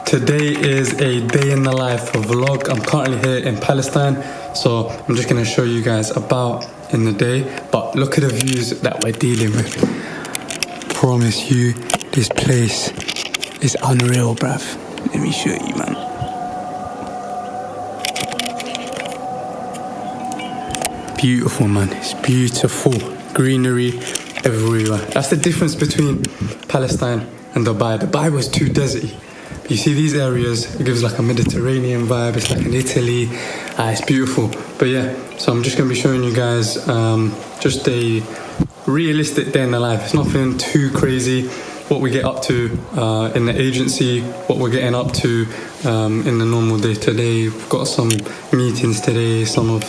Today is a day in the life vlog. I'm currently here in Palestine, so I'm just going to show you guys about in the day. But look at the views that we're dealing with. Promise you, this place is unreal, bruv. Let me show you, man. Beautiful, man. It's beautiful. Greenery everywhere. That's the difference between Palestine and Dubai. Dubai was too deserty. You see these areas, it gives like a Mediterranean vibe. It's like in Italy. It's beautiful. But yeah, so I'm just going to be showing you guys just a realistic day in the life. It's nothing too crazy. What we get up to in the agency, what we're getting up to in the normal day-to-day. We've got some meetings today, some of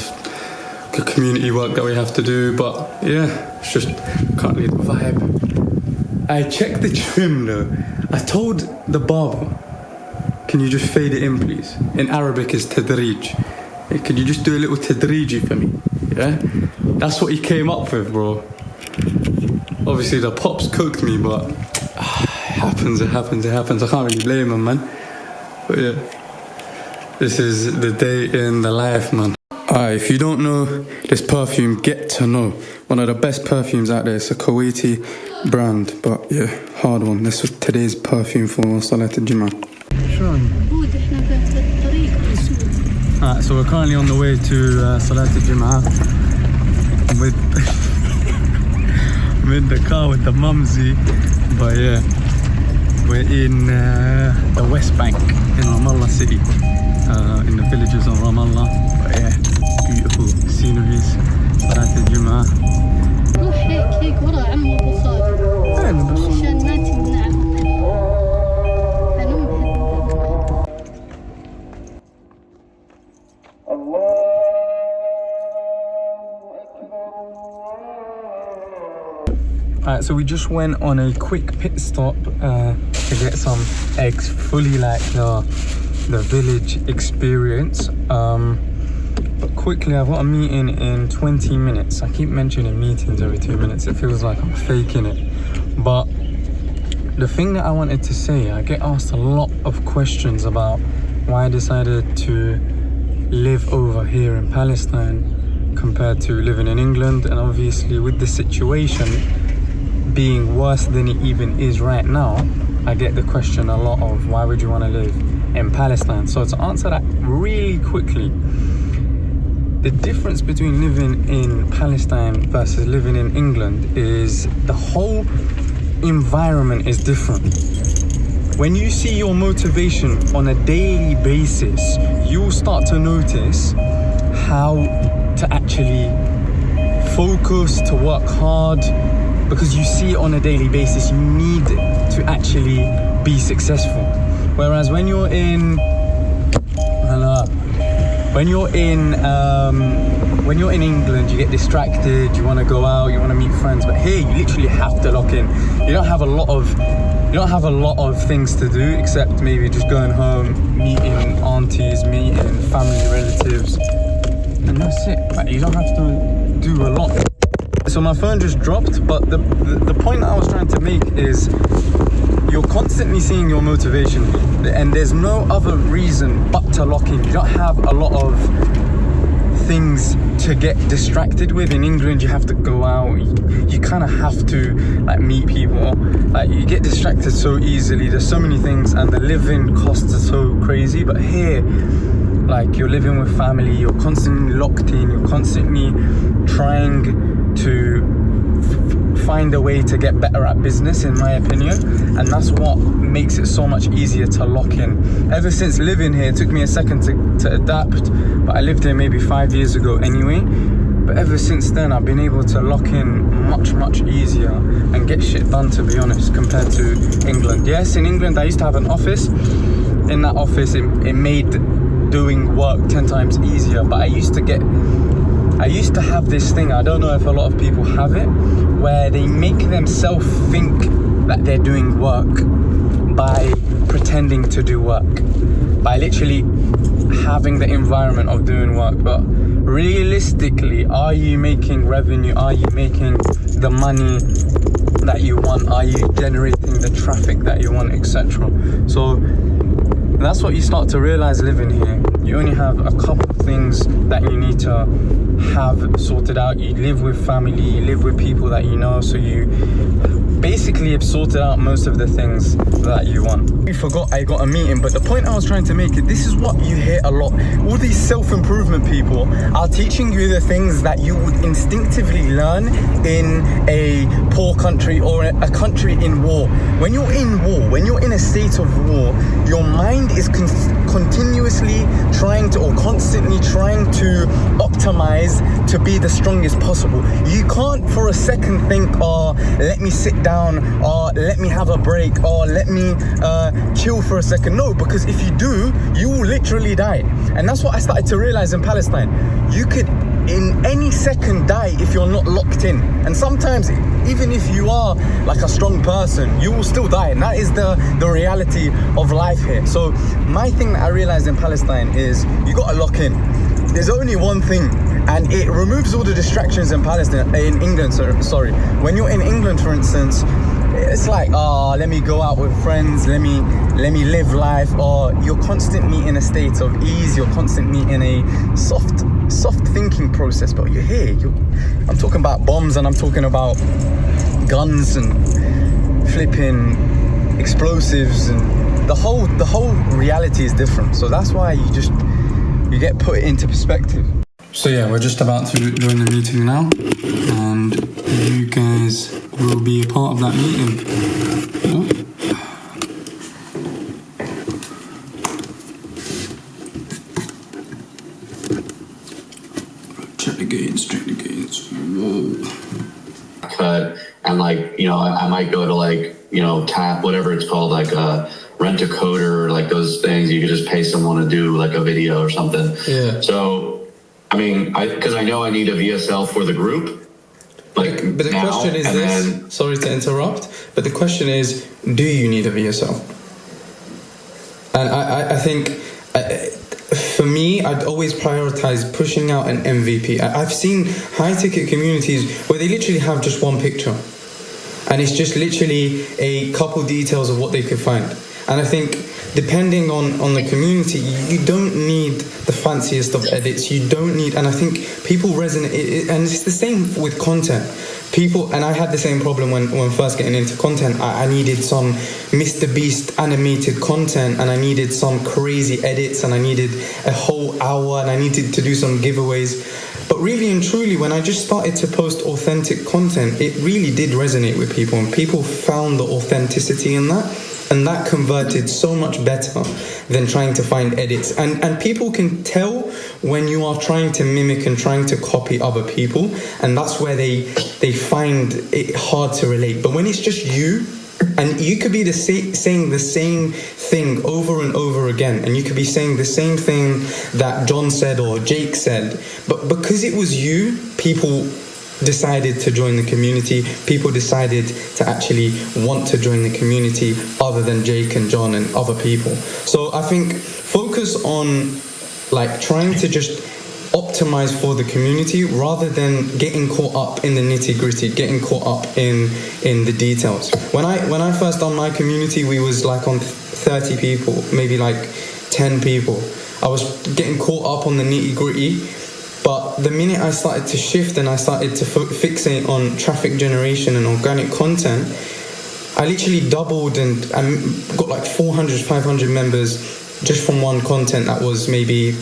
the community work that we have to do. But yeah, it's just currently the vibe. I checked the trim though. I told the barber, can you just fade it in, please? In Arabic, is tadrij. Hey, could you just do a little tadriji for me? Yeah? That's what he came up with, bro. Obviously, the pops cooked me, but it happens. I can't really blame him, man. But yeah, this is the day in the life, man. If you don't know this perfume, get to know. One of the best perfumes out there. It's a Kuwaiti brand, but yeah, hard one. This was today's perfume for Salat al-Jum'ah. Alright, so we're currently on the way to Salat al-Jum'ah with I'm in the car with the mumsy, but yeah, we're in the West Bank in Ramallah city, in the villages of Ramallah. But yeah, beautiful sceneries. Salat al-Jum'ah. روح هيك ورا عمو ابو خالد عشان ما تمنع Alright, so we just went on a quick pit stop to get some eggs, fully like the village experience. But quickly, I've got a meeting in 20 minutes. I keep mentioning meetings every 2 minutes. It feels like I'm faking it. But the thing that I wanted to say, I get asked a lot of questions about why I decided to live over here in Palestine compared to living in England. And obviously with the situation being worse than it even is right now, I get the question a lot of why would you want to live in Palestine? So to answer that really quickly, the difference between living in Palestine versus living in England is the whole environment is different. When you see your motivation on a daily basis, you'll start to notice how to actually focus, to work hard, because you see it on a daily basis. You need to actually be successful. Whereas when you're in England, you get distracted, you want to go out, you want to meet friends, but here you literally have to lock in. You don't have a lot of things to do except maybe just going home, meeting aunties, meeting family relatives, and that's it. Like, you don't have to do a lot. So my phone just dropped, but the point that I was trying to make is you're constantly seeing your motivation, and there's no other reason but to lock in. You don't have a lot of things to get distracted with. In England, you have to go out, you kind of have to like meet people, like you get distracted so easily. There's so many things, and the living costs are so crazy. But here, like, you're living with family, you're constantly locked in, you're constantly trying to find a way to get better at business, in my opinion, and that's what makes it so much easier to lock in. Ever since living here, it took me a second to adapt, but I lived here maybe 5 years ago anyway. But ever since then, I've been able to lock in much easier and get shit done, to be honest, compared to England. Yes, in England I used to have an office. In that office, it made doing work 10 times easier, but I used to have this thing, I don't know if a lot of people have it, where they make themselves think that they're doing work by pretending to do work, by literally having the environment of doing work. But realistically, are you making revenue? Are you making the money that you want? Are you generating the traffic that you want, etc.? So And that's what you start to realize living here. You only have a couple things that you need to have sorted out. You live with family, you live with people that you know, so you basically have sorted out most of the things that you want. I forgot I got a meeting, but the point I was trying to make is this is what you hear a lot. All these self-improvement people are teaching you the things that you would instinctively learn in a poor country or a country in war. When you're in war, when you're in a state of war, your mind is continuously trying to, or constantly trying to optimize to be the strongest possible. You can't for a second think, oh, let me sit down, or let me have a break, or let me chill for a second. No, because if you do, you will literally die. And that's what I started to realize in Palestine. You could in any second die if you're not locked in. And sometimes, even if you are like a strong person, you will still die. And that is the reality of life here. So my thing that I realized in Palestine is you gotta lock in. There's only one thing, and it removes all the distractions in Palestine, in England, sorry. When you're in England, for instance, it's like, oh, let me go out with friends, let me live life, or you're constantly in a state of ease, you're constantly in a soft thinking process. But you're here, I'm talking about bombs, and I'm talking about guns and flipping explosives, and the whole reality is different. So that's why you get put into perspective. So yeah, we're just about to join the meeting now, and you guys will be a part of that meeting. Check the gains. Whoa. Cut, and like, you know, I might go to like, you know, tap, whatever it's called, like rent a coder, or like those things you could just pay someone to do like a video or something. Yeah. So, I mean, because I know I need a VSL for the group. Like, but the question is this, sorry to interrupt, but the question is, do you need a VSL? And I think, for me, I'd always prioritize pushing out an MVP. I've seen high-ticket communities where they literally have just one picture, and it's just literally a couple details of what they could find. And I think depending on the community, you don't need the fanciest of edits. You don't need, and I think people resonate, and it's the same with content. People, and I had the same problem when first getting into content. I needed some Mr. Beast animated content, and I needed some crazy edits, and I needed a whole hour, and I needed to do some giveaways. But really and truly, when I just started to post authentic content, it really did resonate with people, and people found the authenticity in that. And that converted so much better than trying to find edits. And people can tell when you are trying to mimic and trying to copy other people. And that's where they find it hard to relate. But when it's just you, and you could be saying the same thing over and over again, and you could be saying the same thing that John said or Jake said, but because it was you, people decided to join the community. People decided to actually want to join the community other than Jake and John and other people. So I think focus on like trying to just optimize for the community rather than getting caught up in the nitty-gritty, getting caught up in the details. When I first done my community, we was like on 30 people, maybe like 10 people. I was getting caught up on the nitty-gritty. But the minute I started to shift and I started to fixate on traffic generation and organic content, I literally doubled and got like 400, 500 members just from one content that was maybe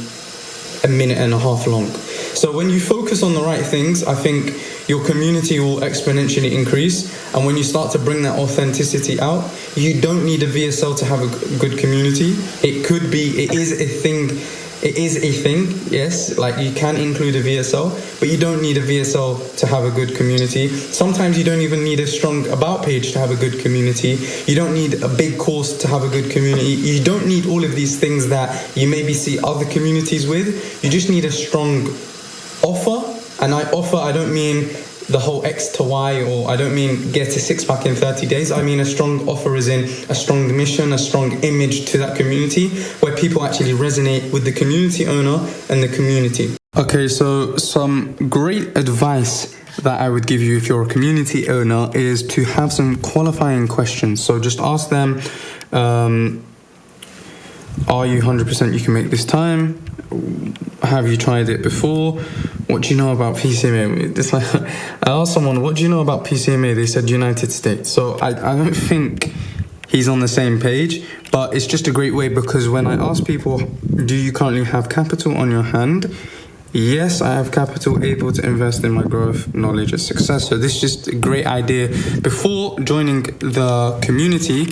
a minute and a half long. So when you focus on the right things, I think your community will exponentially increase. And when you start to bring that authenticity out, you don't need a VSL to have a good community. It is a thing, yes, like you can include a VSL, but you don't need a VSL to have a good community. Sometimes you don't even need a strong about page to have a good community. You don't need a big course to have a good community. You don't need all of these things that you maybe see other communities with. You just need a strong offer. And I don't mean the whole X to Y, or I don't mean get a six-pack in 30 days. I mean a strong offer is in a strong mission, a strong image to that community where people actually resonate with the community owner and the community. Okay, so some great advice that I would give you if you're a community owner is to have some qualifying questions. So just ask them, Are you 100% you can make this time? Have you tried it before? What do you know about PCMA? It's like, I asked someone, what do you know about PCMA? They said United States. So I don't think he's on the same page, but it's just a great way, because when I ask people, do you currently have capital on your hand? Yes, I have capital able to invest in my growth, knowledge, and success. So this is just a great idea before joining the community,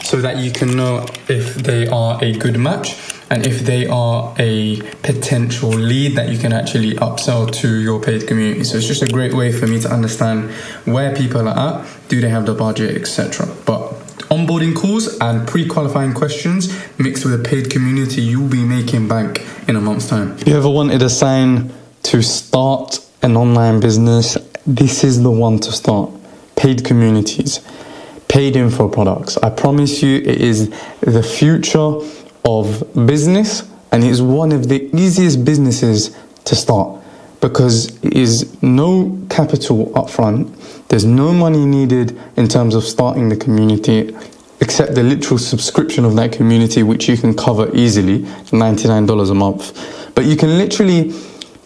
so that you can know if they are a good match and if they are a potential lead that you can actually upsell to your paid community. So it's just a great way for me to understand where people are at, do they have the budget, etc. But onboarding calls and pre-qualifying questions mixed with a paid community, you'll be making bank in a month's time. If you ever wanted a sign to start an online business, this is the one to start. Paid communities, paid info products. I promise you, it is the future of business, and it is one of the easiest businesses to start, because it is no capital upfront. There's no money needed in terms of starting the community, except the literal subscription of that community, which you can cover easily, $99 a month. But you can literally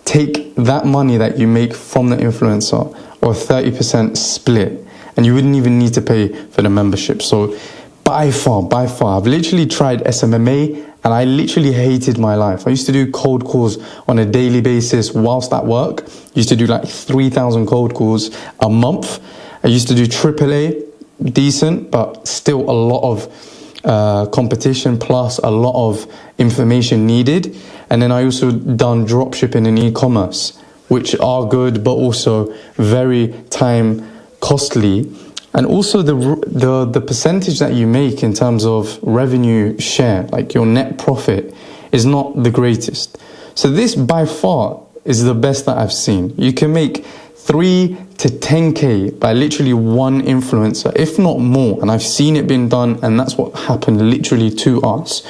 take that money that you make from the influencer, or 30% split, and you wouldn't even need to pay for the membership. So by far, I've literally tried SMMA, and I literally hated my life. I used to do cold calls on a daily basis whilst at work. Used to do like 3,000 cold calls a month. I used to do AAA, decent, but still a lot of competition, plus a lot of information needed. And then I also done dropshipping and e-commerce, which are good, but also very time costly. And also the percentage that you make in terms of revenue share, like your net profit, is not the greatest. So this by far is the best that I've seen. You can make 3 to 10K by literally one influencer, if not more. And I've seen it being done, and that's what happened literally to us,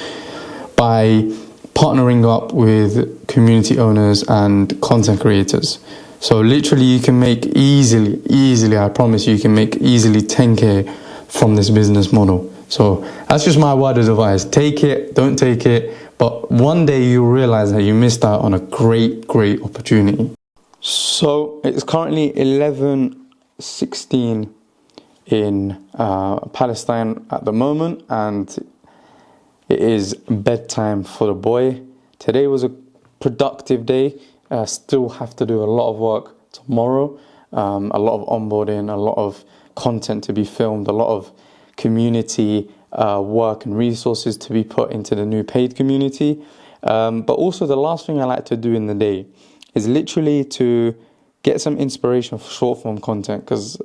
by partnering up with community owners and content creators. So literally you can make easily, I promise you can make easily 10K from this business model. So that's just my word of advice. Take it, don't take it, but one day you'll realize that you missed out on a great opportunity. So it's currently 11:16 in Palestine at the moment, and it is bedtime for the boy. Today was a productive day. Still have to do a lot of work tomorrow, a lot of onboarding, a lot of content to be filmed, a lot of community work and resources to be put into the new paid community. But also the last thing I like to do in the day is literally to get some inspiration for short form content, because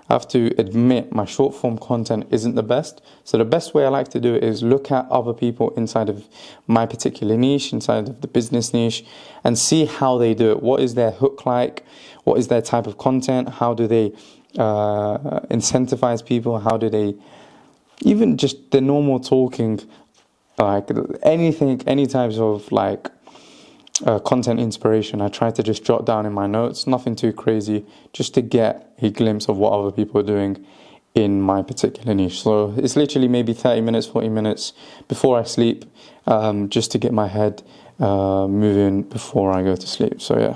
I have to admit my short form content isn't the best. So the best way I like to do it is look at other people inside of my particular niche, inside of the business niche, and see how they do it. What is their hook like? What is their type of content? How do they incentivize people? How do they, even just the normal talking, like anything, any types of like content inspiration, I try to just jot down in my notes, nothing too crazy, just to get a glimpse of what other people are doing in my particular niche. So it's literally maybe 30 minutes, 40 minutes before I sleep, just to get my head moving before I go to sleep. So yeah.